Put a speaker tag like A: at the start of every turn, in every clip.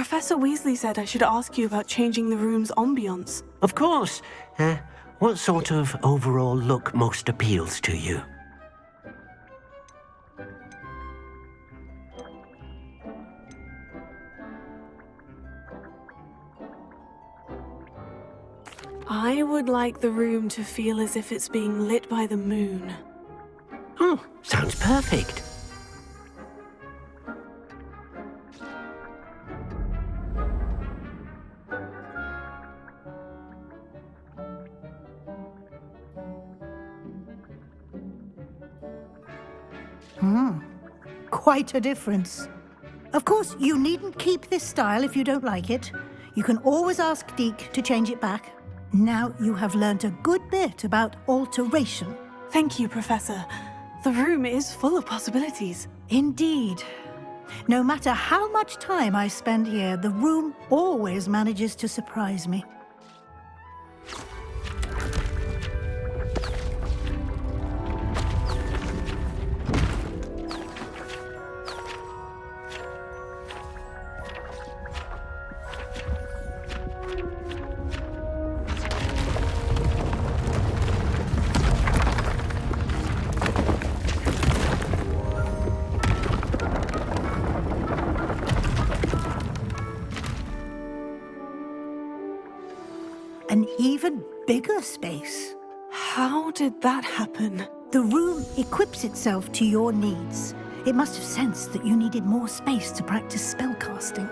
A: Professor Weasley said I should ask you about changing the room's ambiance.
B: Of course. What sort of overall look most appeals to you?
A: I would like the room to feel as if it's being lit by the moon.
B: Oh, sounds perfect.
C: Quite a difference. Of course, you needn't keep this style if you don't like it. You can always ask Deke to change it back. Now you have learnt a good bit about alteration.
A: Thank you, Professor. The room is full of possibilities.
C: Indeed. No matter how much time I spend here, the room always manages to surprise me. An even bigger space.
A: How did that happen?
C: The room equips itself to your needs. It must have sensed that you needed more space to practice spellcasting.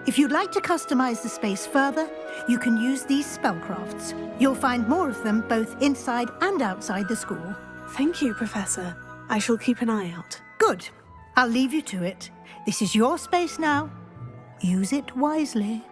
C: If you'd like to customize the space further, you can use these spellcrafts. You'll find more of them both inside and outside the school.
A: Thank you, Professor. I shall keep an eye out.
C: Good. I'll leave you to it. This is your space now. Use it wisely.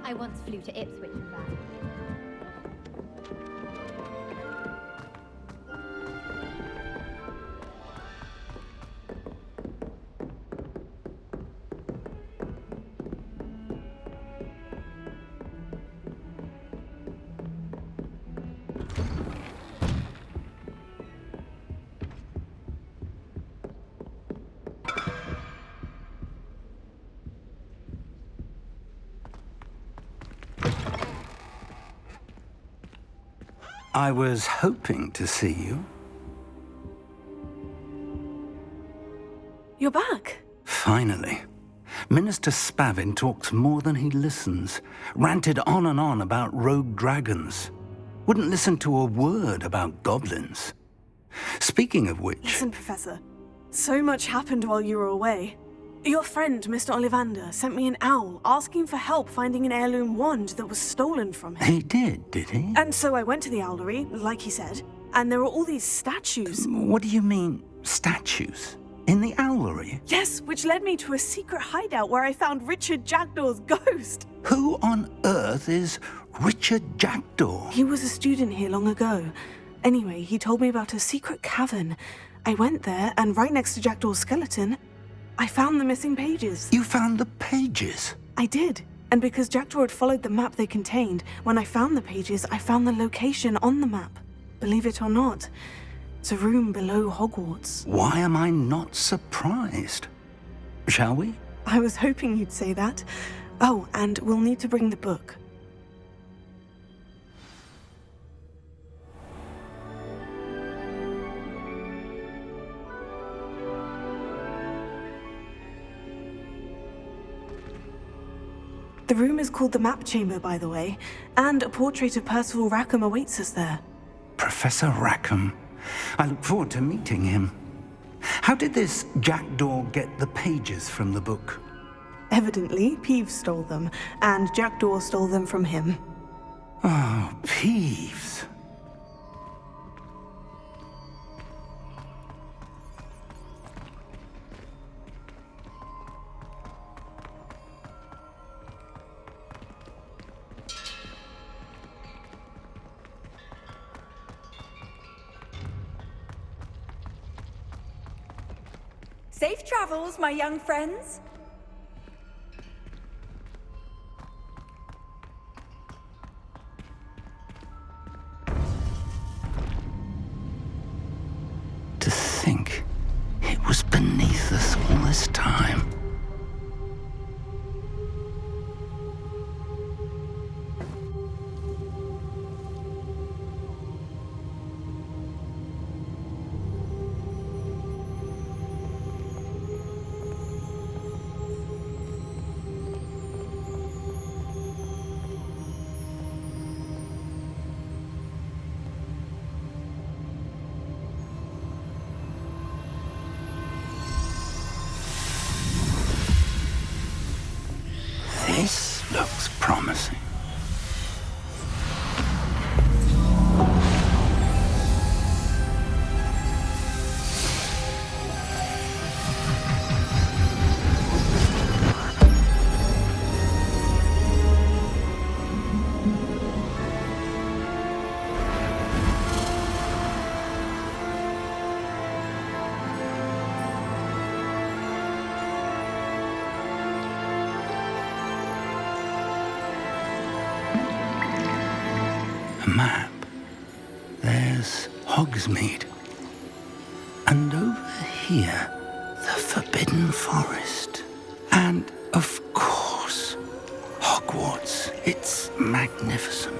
D: I once flew to Ipswich and back.
E: I was hoping to see you.
A: You're back.
E: Finally. Minister Spavin talks more than he listens. Ranted on and on about rogue dragons. Wouldn't listen to a word about goblins. Speaking of which...
A: Listen, Professor. So much happened while you were away. Your friend, Mr. Ollivander, sent me an owl asking for help finding an heirloom wand that was stolen from him.
E: He did he?
A: And so I went to the owlery, like he said, and there were all these statues.
E: What do you mean, statues? In the owlery?
A: Yes, which led me to a secret hideout where I found Richard Jackdaw's ghost.
E: Who on earth is Richard Jackdaw?
A: He was a student here long ago. Anyway, he told me about a secret cavern. I went there, and right next to Jackdaw's skeleton, I found the missing pages.
E: You found the pages?
A: I did. And because Jackdaw had followed the map they contained, when I found the pages, I found the location on the map. Believe it or not, it's a room below Hogwarts.
E: Why am I not surprised? Shall we?
A: I was hoping you'd say that. Oh, and we'll need to bring the book. The room is called the Map Chamber, by the way, and a portrait of Percival Rackham awaits us there.
E: Professor Rackham. I look forward to meeting him. How did this Jackdaw get the pages from the book?
A: Evidently, Peeves stole them, and Jackdaw stole them from him.
E: Oh, Peeves.
F: Safe travels, my young friends.
E: To think it was beneath us all this time. This looks promising. Map. There's Hogsmeade. And over here, the Forbidden Forest. And, of course, Hogwarts. It's magnificent.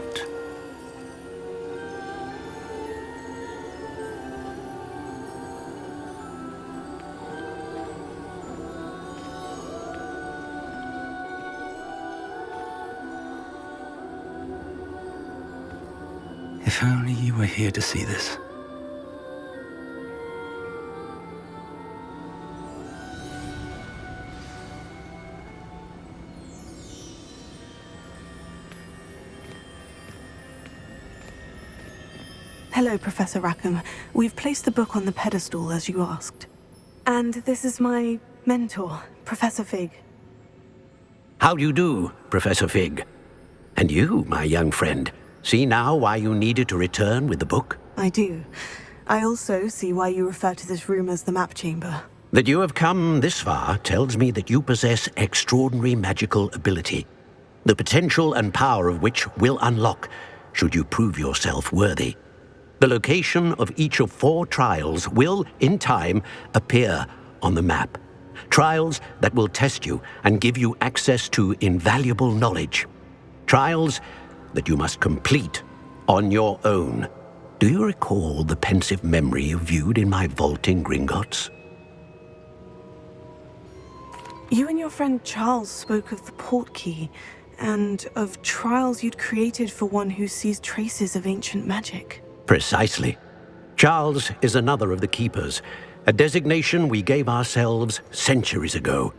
E: If only you were here to see this.
A: Hello, Professor Rackham. We've placed the book on the pedestal, as you asked. And this is my mentor, Professor Fig.
B: How do you do, Professor Fig? And you, my young friend, see now why you needed to return with the book?
A: I do. I also see why you refer to this room as the map chamber.
B: That you have come this far tells me that you possess extraordinary magical ability, the potential and power of which will unlock should you prove yourself worthy. The location of each of 4 trials will, in time, appear on the map. Trials that will test you and give you access to invaluable knowledge. Trials that you must complete on your own. Do you recall the pensive memory you viewed in my vault in Gringotts?
A: You and your friend Charles spoke of the portkey, and of trials you'd created for one who sees traces of ancient magic.
B: Precisely. Charles is another of the Keepers, a designation we gave ourselves centuries ago,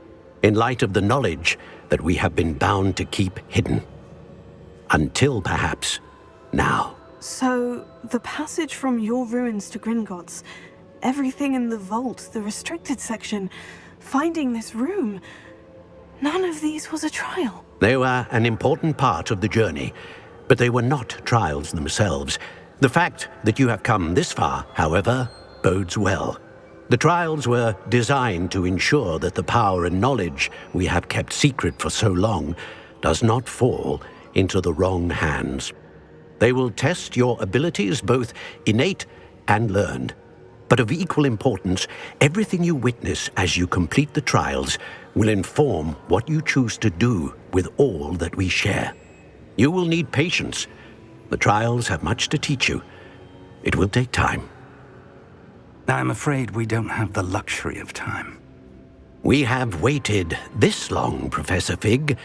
B: in light of the knowledge that we have been bound to keep hidden. Until, perhaps, now.
A: So, the passage from your ruins to Gringotts, everything in the vault, the restricted section, finding this room, none of these was a trial.
B: They were an important part of the journey, but they were not trials themselves. The fact that you have come this far, however, bodes well. The trials were designed to ensure that the power and knowledge we have kept secret for so long does not fall into the wrong hands. They will test your abilities, both innate and learned. But of equal importance, everything you witness as you complete the trials will inform what you choose to do with all that we share. You will need patience. The trials have much to teach you. It will take time.
E: I'm afraid we don't have the luxury of time.
B: We have waited this long, Professor Fig.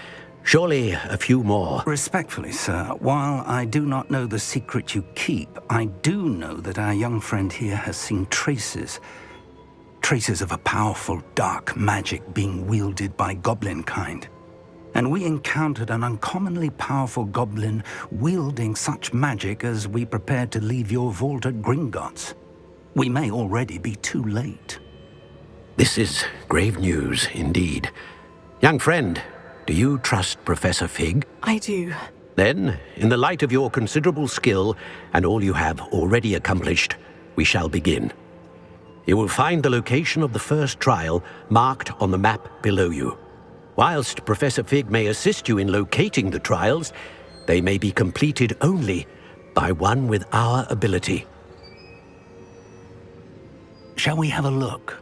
B: Surely a few more.
E: Respectfully, sir, while I do not know the secret you keep, I do know that our young friend here has seen traces of a powerful dark magic being wielded by goblin kind. And we encountered an uncommonly powerful goblin wielding such magic as we prepared to leave your vault at Gringotts. We may already be too late.
B: This is grave news indeed. Young friend, do you trust Professor Fig?
A: I do.
B: Then, in the light of your considerable skill and all you have already accomplished, we shall begin. You will find the location of the first trial marked on the map below you. Whilst Professor Fig may assist you in locating the trials, they may be completed only by one with our ability.
E: Shall we have a look?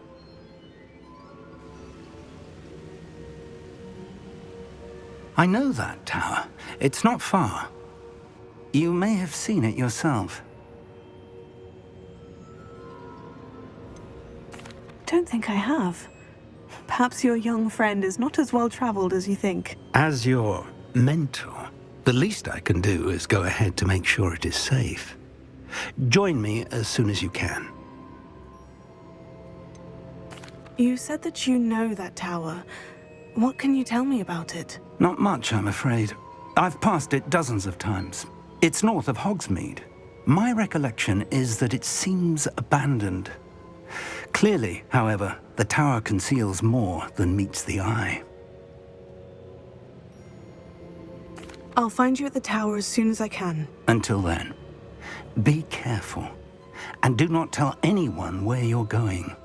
E: I know that tower. It's not far. You may have seen it yourself.
A: Don't think I have. Perhaps your young friend is not as well-traveled as you think.
E: As your mentor, the least I can do is go ahead to make sure it is safe. Join me as soon as you can.
A: You said that you know that tower. What can you tell me about it?
E: Not much, I'm afraid. I've passed it dozens of times. It's north of Hogsmeade. My recollection is that it seems abandoned. Clearly, however, the tower conceals more than meets the eye.
A: I'll find you at the tower as soon as I can.
E: Until then, be careful, and do not tell anyone where you're going.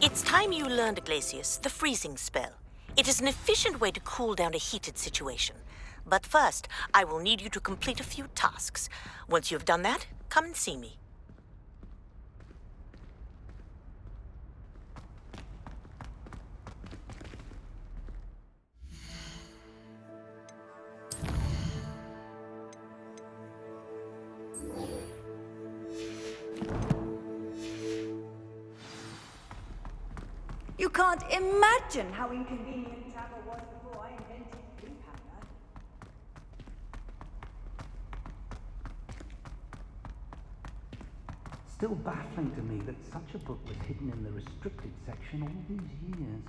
G: It's time you learned, Glacius, the freezing spell. It is an efficient way to cool down a heated situation. But first, I will need you to complete a few tasks. Once you've done that, come and see me.
F: You can't imagine how inconvenient travel was before I invented blue powder.
E: Still baffling to me that such a book was hidden in the restricted section all these years.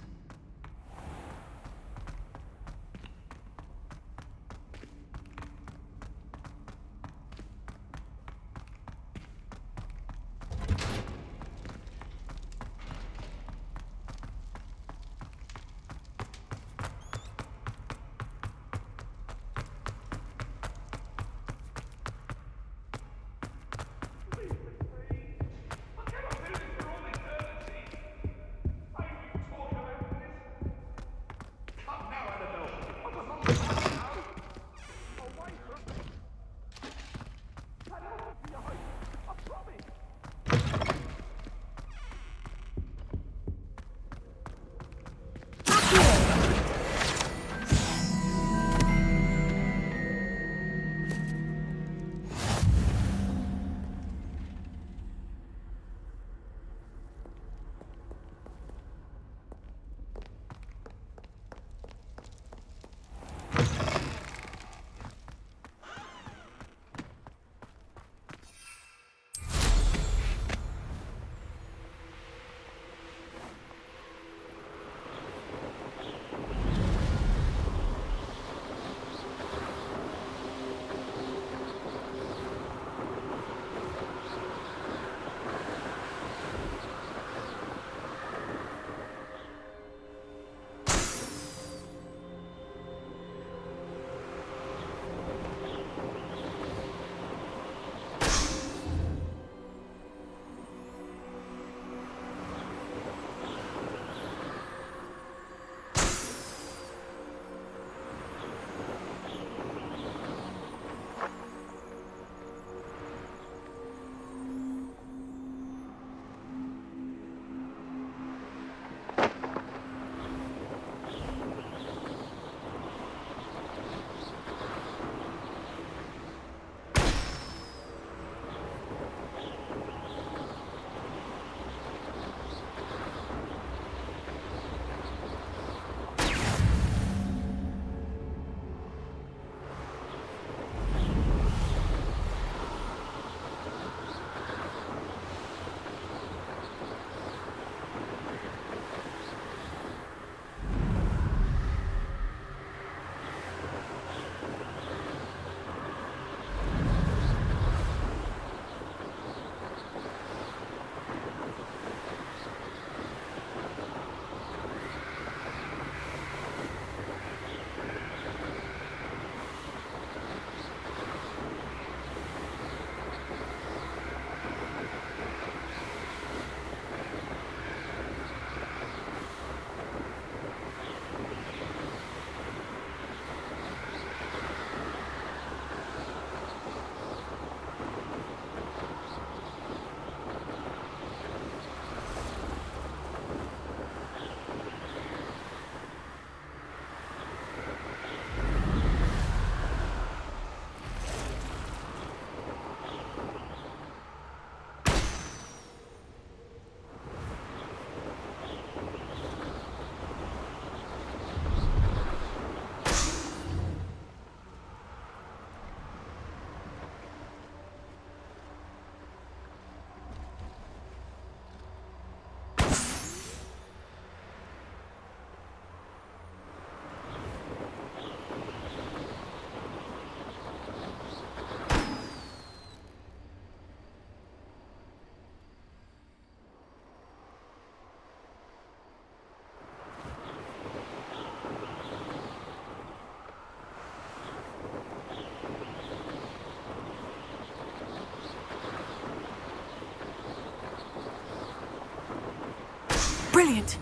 A: Brilliant!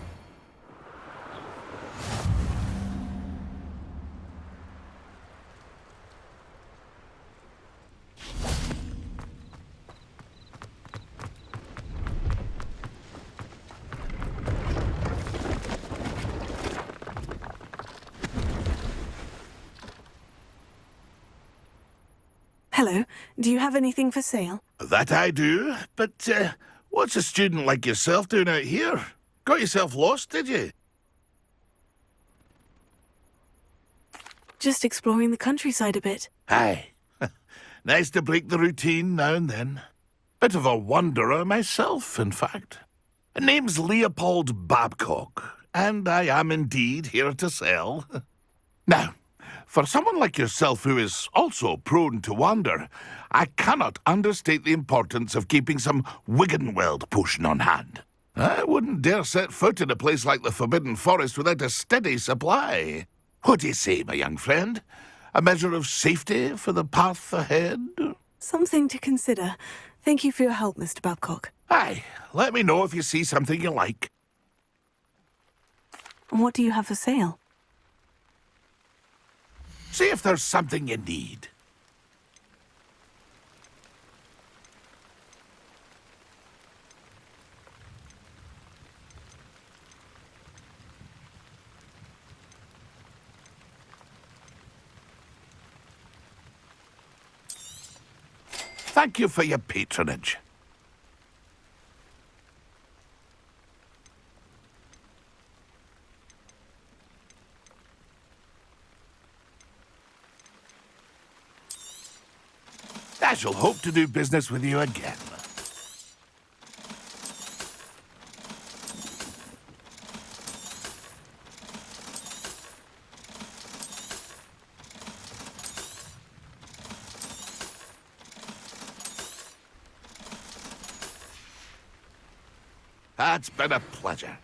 A: Hello, do you have anything for sale?
H: That I do, but what's a student like yourself doing out here? Got yourself lost, did you?
A: Just exploring the countryside a bit.
H: Aye. Nice to break the routine now and then. Bit of a wanderer myself, in fact. Name's Leopold Babcock, and I am indeed here to sell. Now, for someone like yourself who is also prone to wander, I cannot understate the importance of keeping some Wiggenweld potion on hand. I wouldn't dare set foot in a place like the Forbidden Forest without a steady supply. What do you say, my young friend? A measure of safety for the path ahead?
A: Something to consider. Thank you for your help, Mr. Babcock.
H: Aye, let me know if you see something you like.
A: What do you have for sale?
H: See if there's something you need. Thank you for your patronage. I shall hope to do business with you again. It's been a pleasure.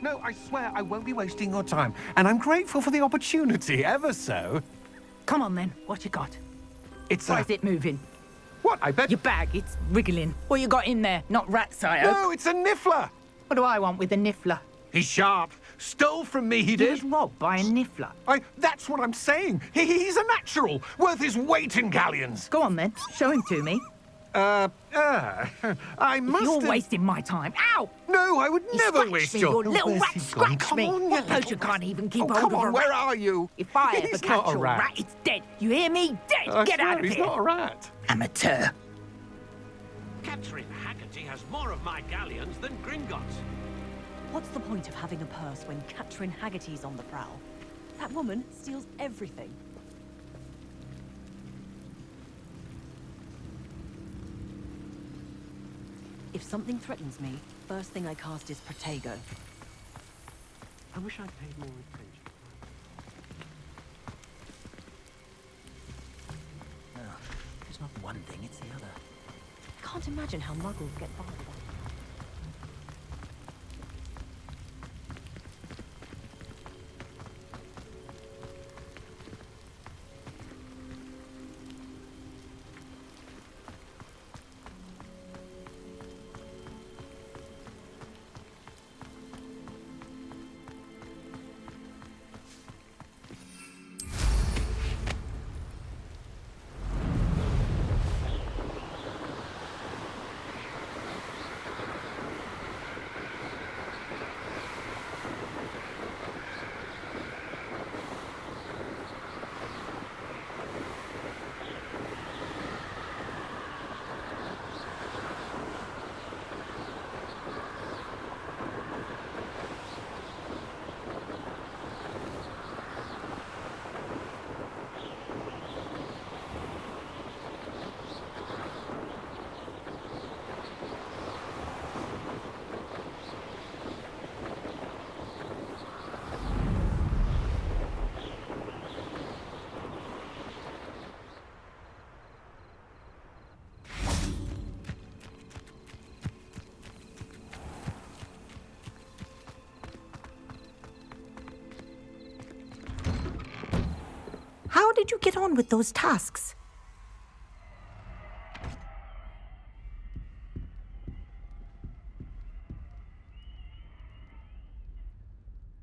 I: No, I swear I won't be wasting your time. And I'm grateful for the opportunity, ever so.
J: Come on then, what you got?
I: It's
J: Why is it moving?
I: What, I bet...
J: Your bag, it's wriggling. What you got in there? Not rats, I hope.
I: No, it's a niffler!
J: What do I want with a niffler?
I: He's sharp. Stole from me, he
J: He
I: did.
J: was robbed by a niffler.
I: That's what I'm saying. He's a natural, worth his weight in galleons.
J: Go on then, show him to me.
I: I must
J: You're
I: have...
J: wasting my time. Ow!
I: No, I would
J: You
I: never
J: scratched
I: waste
J: me,
I: your...
J: you little
I: Where's
J: rat,
I: he gone?
J: scratch
I: Come
J: me.
I: on, you
J: What poacher
I: little-
J: can't even keep
I: Oh,
J: hold
I: come
J: of
I: on,
J: a
I: where
J: rat?
I: are you?
J: If I ever
I: He's
J: catch
I: not a
J: a
I: rat.
J: rat, it's dead. You hear me? Dead!
I: I
J: Get
I: swear
J: out of
I: he's
J: here!
I: not a rat.
J: Amateur.
B: Catherine Haggerty has more of my galleons than Gringotts.
K: What's the point of having a purse when Catherine Haggerty's on the prowl? That woman steals everything. If something threatens me, first thing I cast is Protego.
B: I wish I'd paid more attention.
K: It's not one thing, it's the other. Can't imagine how muggles get by without.
G: How did you get on with those tasks?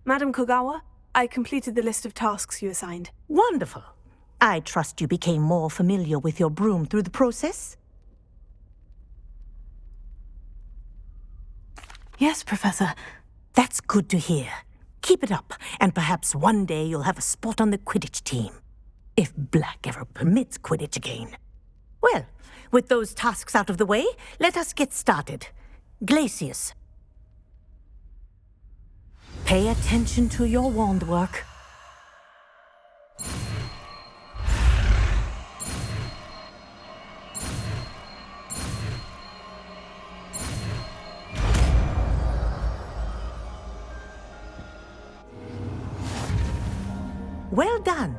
A: Madam Kogawa, I completed the list of tasks you assigned.
G: Wonderful. I trust you became more familiar with your broom through the process?
A: Yes, Professor.
G: That's good to hear. Keep it up, and perhaps one day you'll have a spot on the Quidditch team. If Black ever permits Quidditch again. Well, with those tasks out of the way, let us get started. Glacius. Pay attention to your wand work. Well done.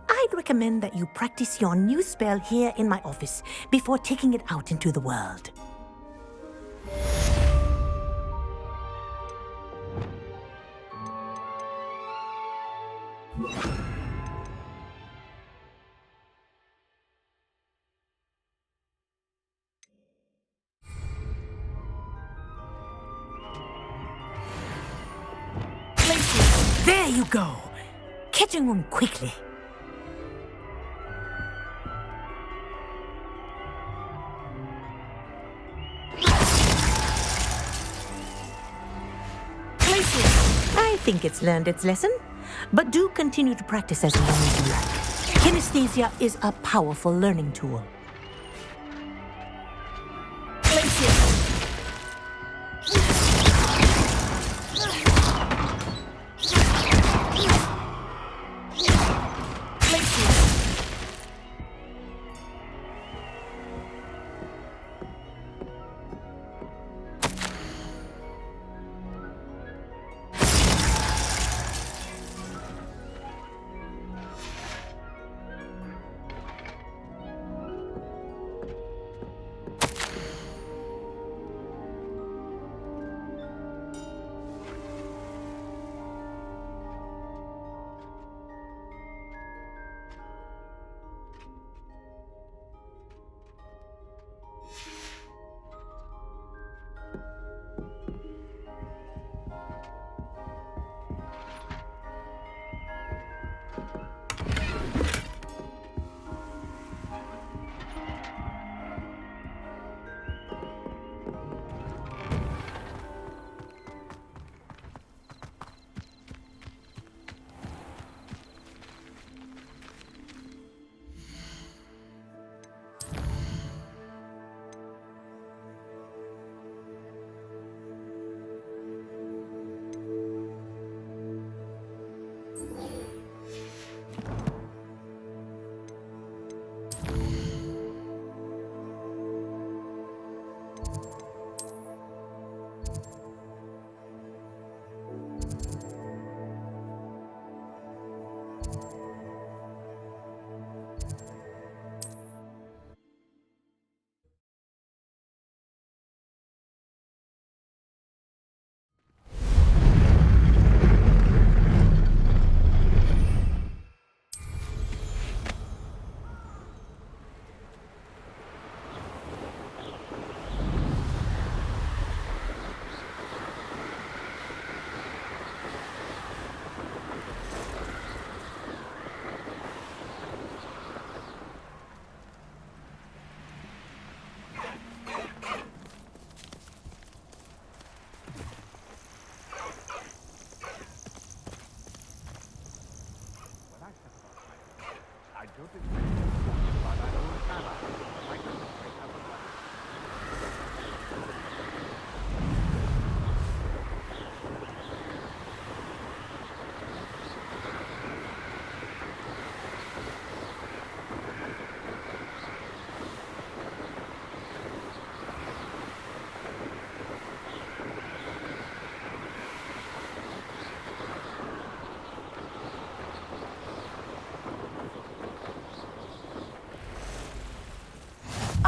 G: I'd recommend that you practice your new spell here in my office before taking it out into the world. There you go. Catching on quickly. I think it's learned its lesson, but do continue to practice as long as you like. Kinesthesia is a powerful learning tool.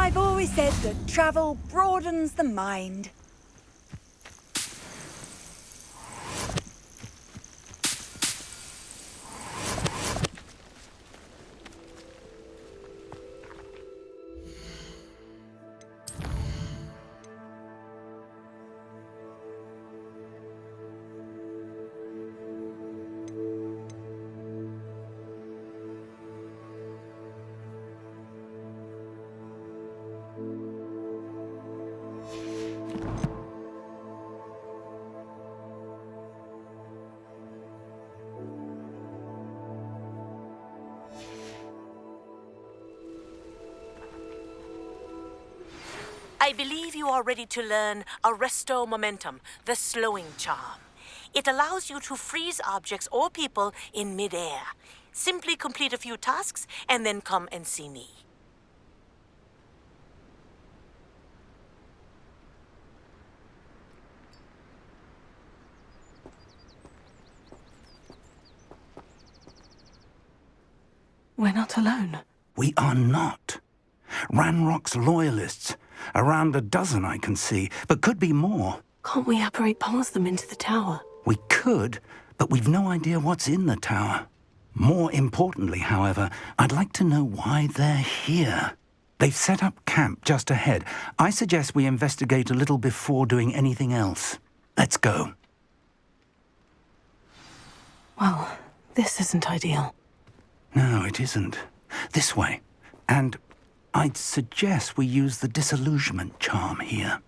F: I've always said that travel broadens the mind.
G: I believe you are ready to learn Arresto Momentum, the slowing charm. It allows you to freeze objects or people in midair. Simply complete a few tasks and then come and see me.
A: We're not alone.
E: We are not. Ranrock's loyalists. Around a dozen I can see, but could be more.
A: Can't we apparate past them into the tower?
E: We could, but we've no idea what's in the tower. More importantly, however, I'd like to know why they're here. They've set up camp just ahead. I suggest we investigate a little before doing anything else. Let's go.
A: Well, this isn't ideal.
E: No, it isn't. This way. And I'd suggest we use the disillusionment charm here.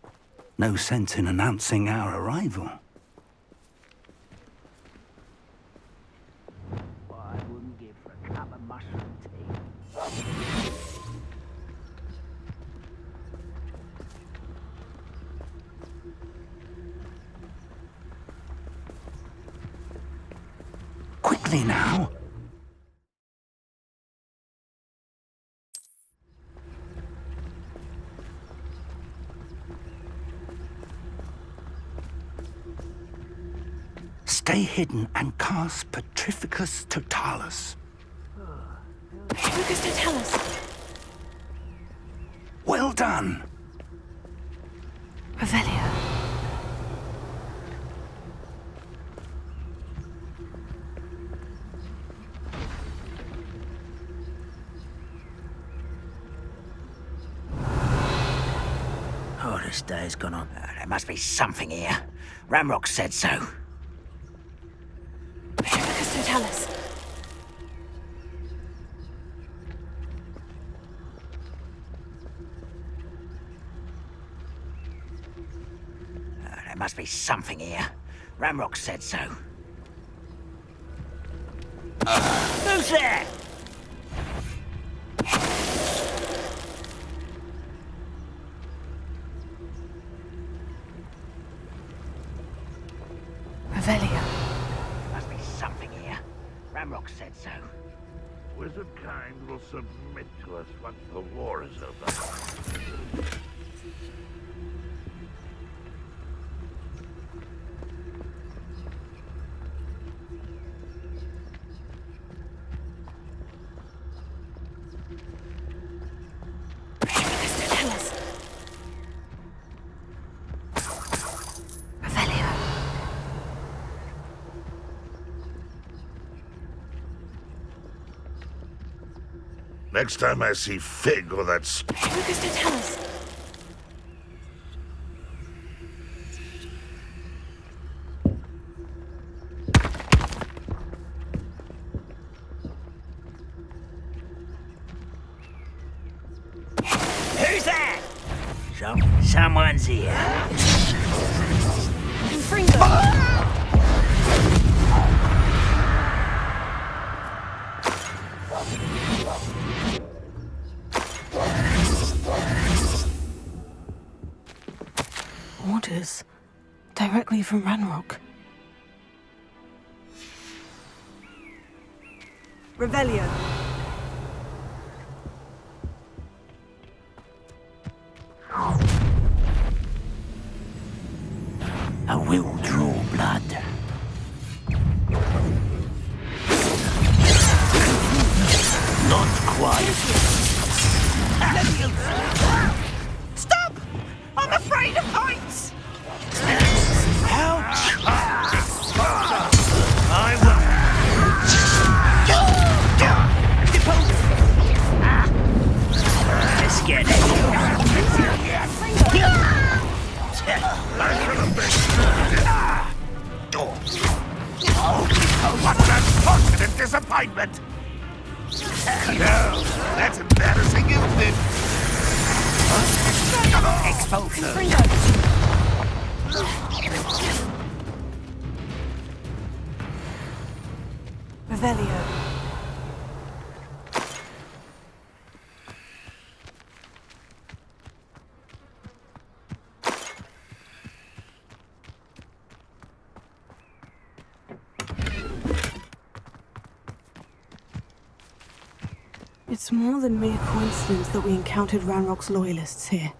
E: No sense in announcing our arrival.
L: I wouldn't give for a cup of mushroom tea.
E: Quickly now. Stay hidden and cast Petrificus Totalis.
A: Petrificus Totalis.
E: Well done.
A: Revelio.
L: Oh, this day's gone on. There must be something here. Ramrock said so.
A: Petrificus Totalis.
L: There must be something here. Ramrock said so. Who's there?
A: Revelio.
L: Must be something here. Ramrock said so.
H: Wizard kind will submit to us once the war is over.
A: Petrificus Totalis. Revelio.
H: Next time I see Fig or that
A: Petrificus Totalis.
L: Who's that? Someone's here.
A: Orders. Directly from Ranrock. Revelio.
L: I will draw blood. Not quite.
J: Stop! I'm afraid of heights!
L: Ouch! I will. Let's get it.
H: What's that fortunate disappointment? No, that's embarrassing, isn't it?
L: Expulsion.
A: Revelio. It's more than mere coincidence that we encountered Ranrock's loyalists here.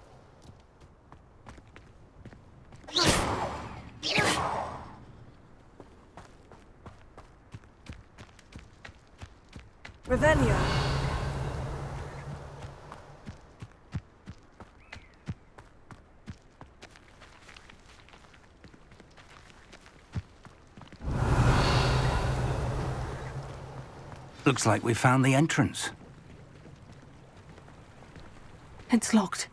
A: Revelio.
E: Looks like we found the entrance.
A: It's locked.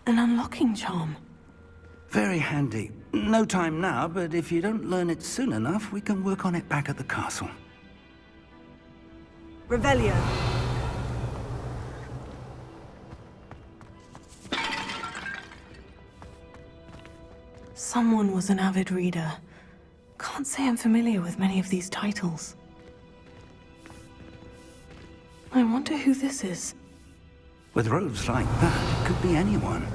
A: An unlocking charm.
E: Very handy. No time now, but if you don't learn it soon enough, we can work on it back at the castle.
A: Revelio. Someone was an avid reader. Can't say I'm familiar with many of these titles. I wonder who this is.
E: With robes like that, it could be anyone.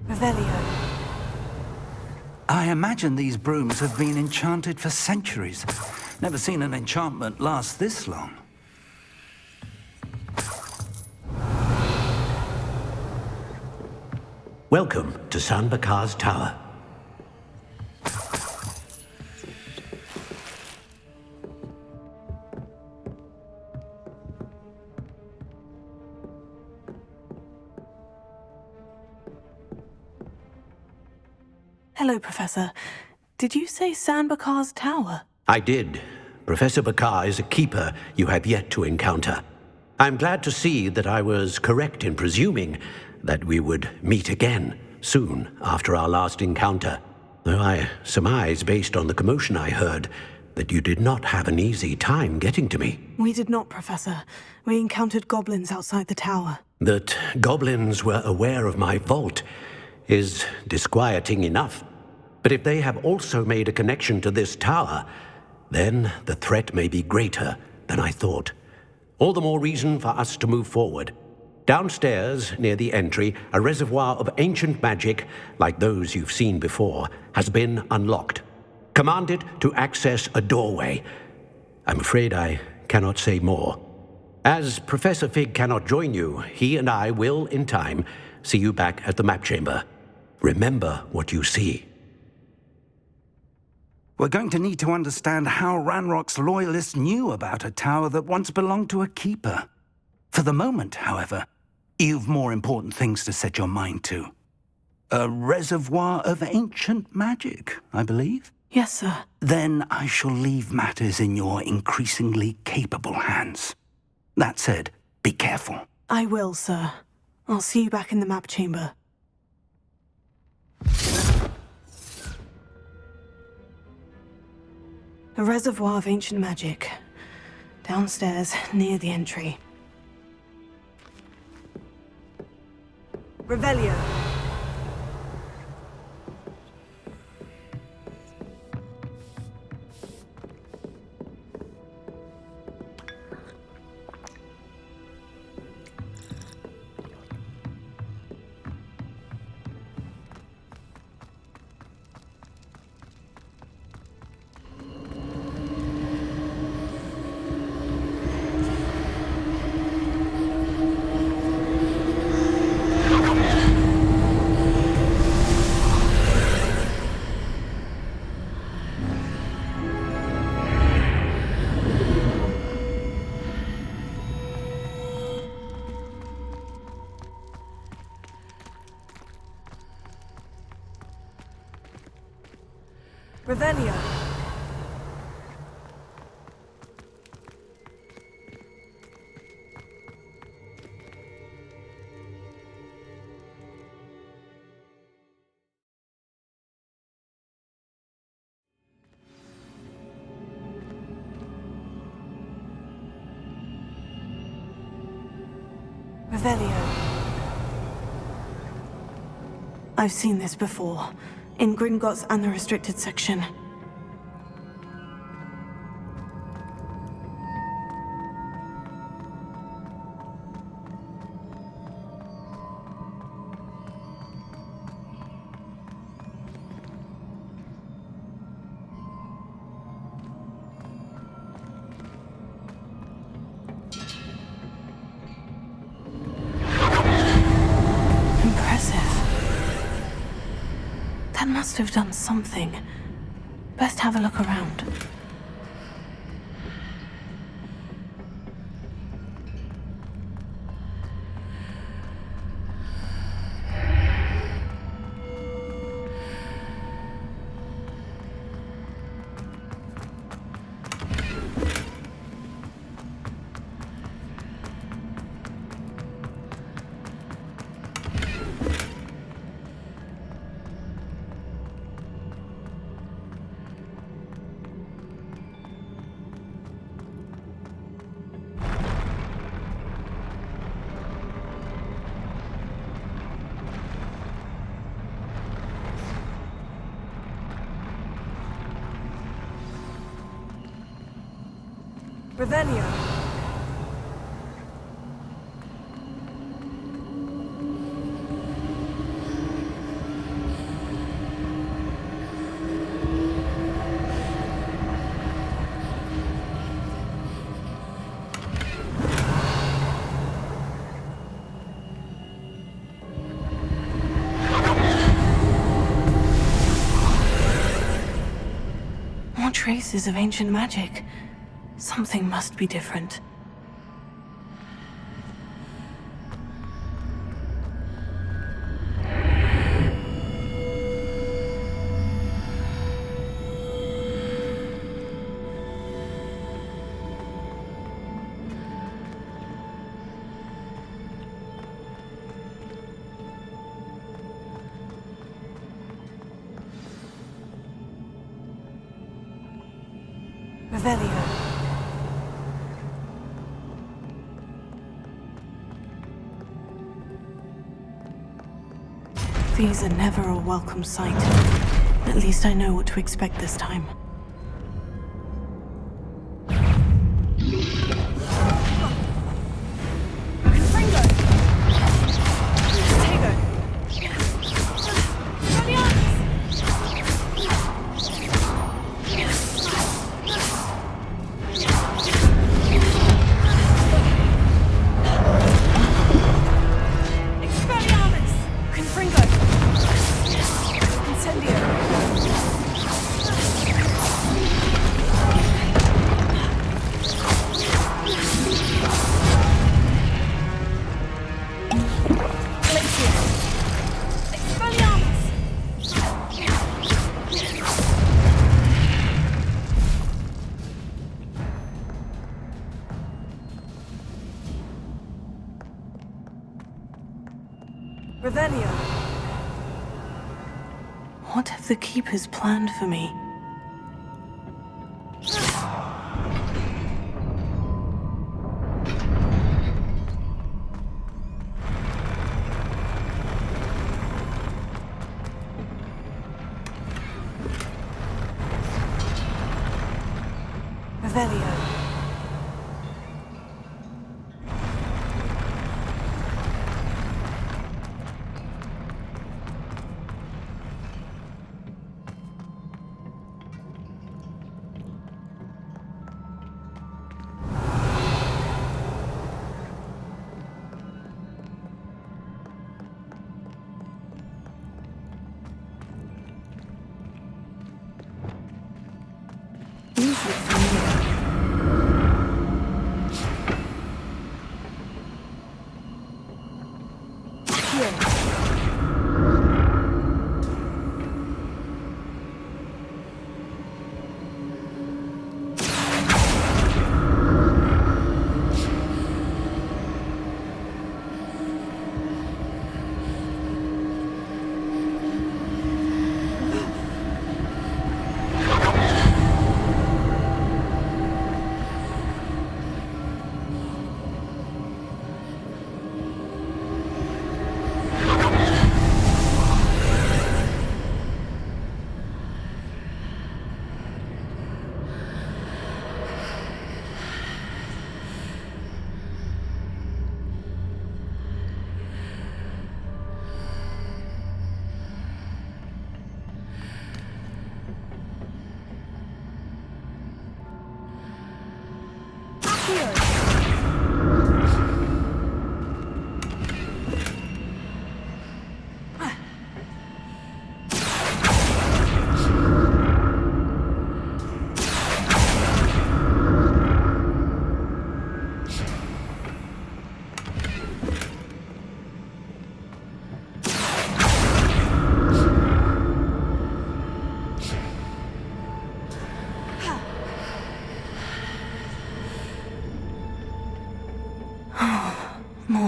A: Revelio.
E: I imagine these brooms have been enchanted for centuries. Never seen an enchantment last this long.
B: Welcome to San Bakar's Tower.
A: Hello, Professor. Did you say San Bakar's Tower?
B: I did. Professor Bakar is a keeper you have yet to encounter. I'm glad to see that I was correct in presuming that we would meet again soon after our last encounter, though I surmise, based on the commotion I heard, that you did not have an easy time getting to me.
A: We did not, Professor. We encountered goblins outside the tower.
B: That goblins were aware of my vault is disquieting enough. But if they have also made a connection to this tower, then the threat may be greater than I thought. All the more reason for us to move forward. Downstairs, near the entry, a reservoir of ancient magic, like those you've seen before, has been unlocked. Commanded to access a doorway. I'm afraid I cannot say more. As Professor Fig cannot join you, he and I will, in time, see you back at the map chamber. Remember what you see.
E: We're going to need to understand how Ranrock's loyalists knew about a tower that once belonged to a keeper. For the moment, however, you've more important things to set your mind to. A reservoir of ancient magic, I believe?
A: Yes, sir.
E: Then I shall leave matters in your increasingly capable hands. That said, be careful.
A: I will, sir. I'll see you back in the map chamber. A reservoir of ancient magic. Downstairs, near the entry. Revelio. Revelio. Revelio. I've seen this before, in Gringotts and the restricted section. That must have done something. Best have a look around. Revelio. More traces of ancient magic. Something must be different. Revelio. These are never a welcome sight. At least I know what to expect this time. Revelio. What have the Keepers planned for me? Revelio.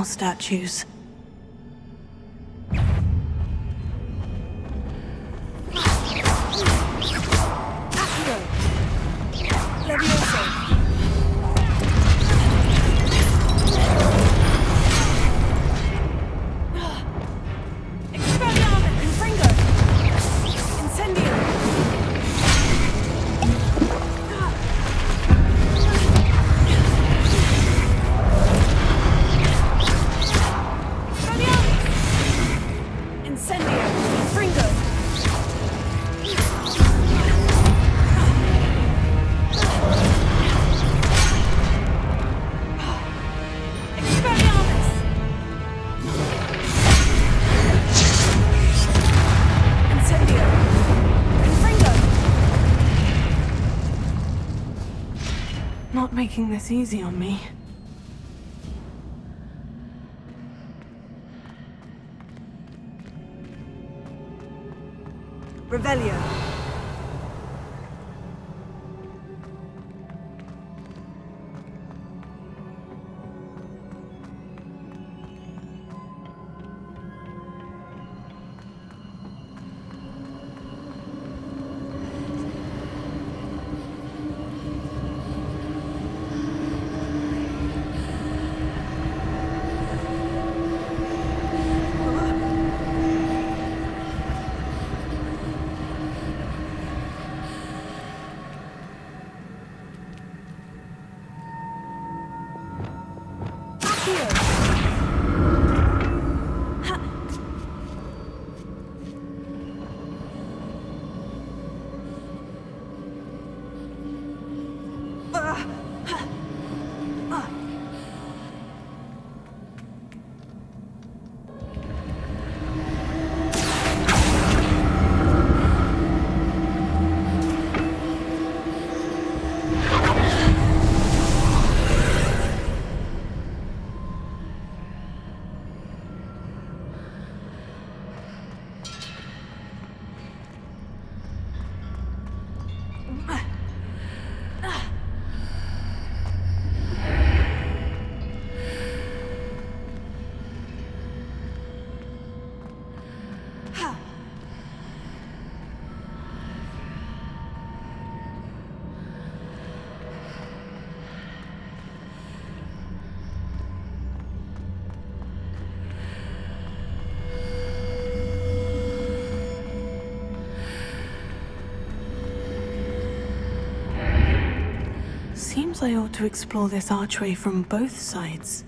A: more statues. Not making this easy on me.
F: Revelio.
A: Seems I ought to explore this archway from both sides.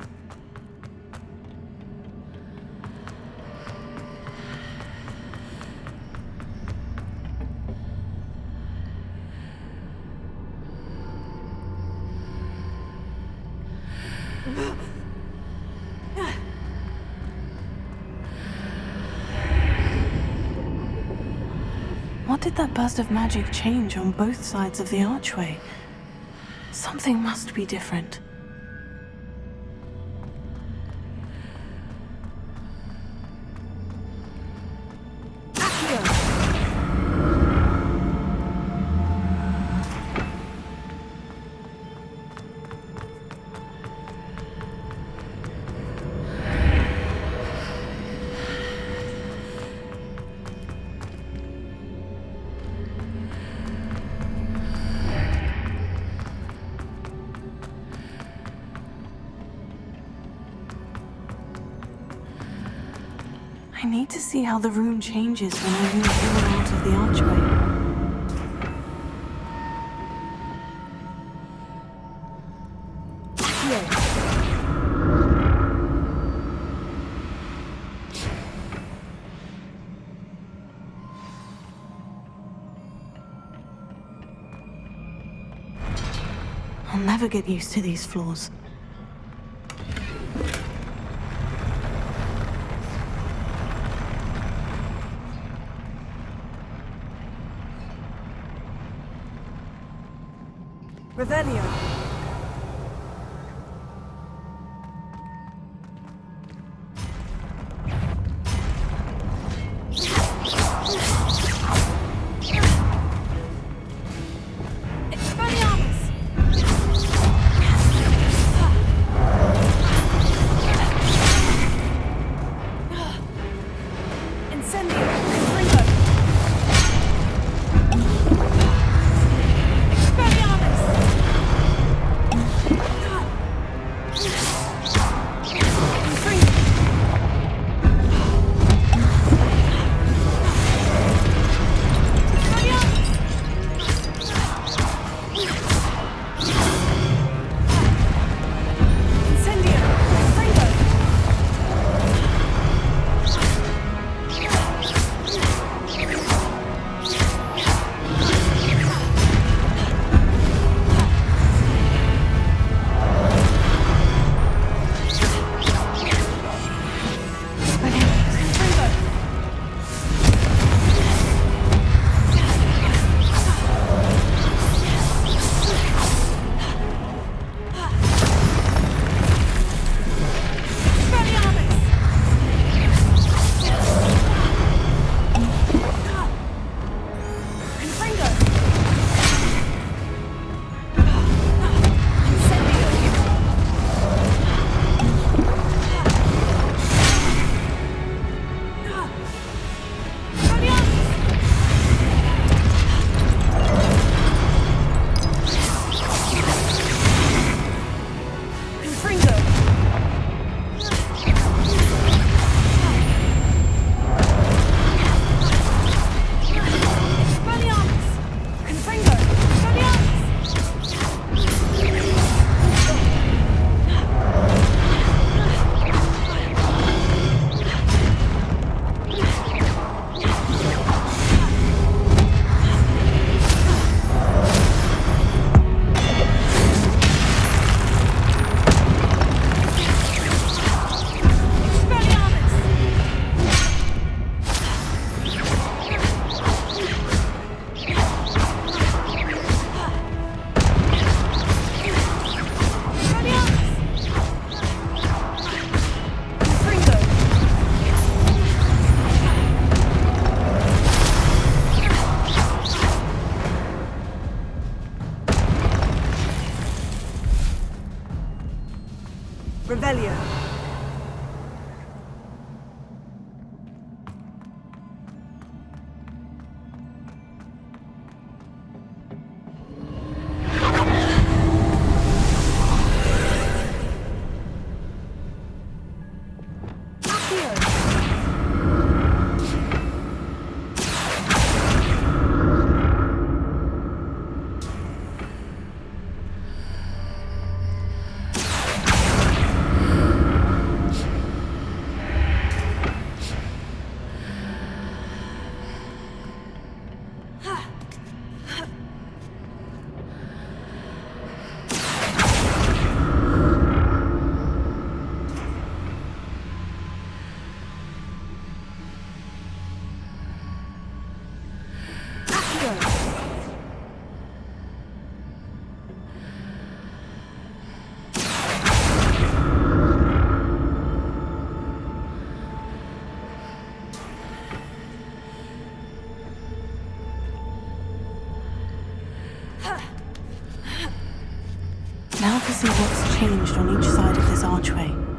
A: What did that burst of magic change on both sides of the archway? Something must be different. I need to see how the room changes when I move in and out of the archway. I'll never get used to these floors.
F: Revelio. Expelliarmus!
A: Revelio. Now to see what's changed on each side of this archway.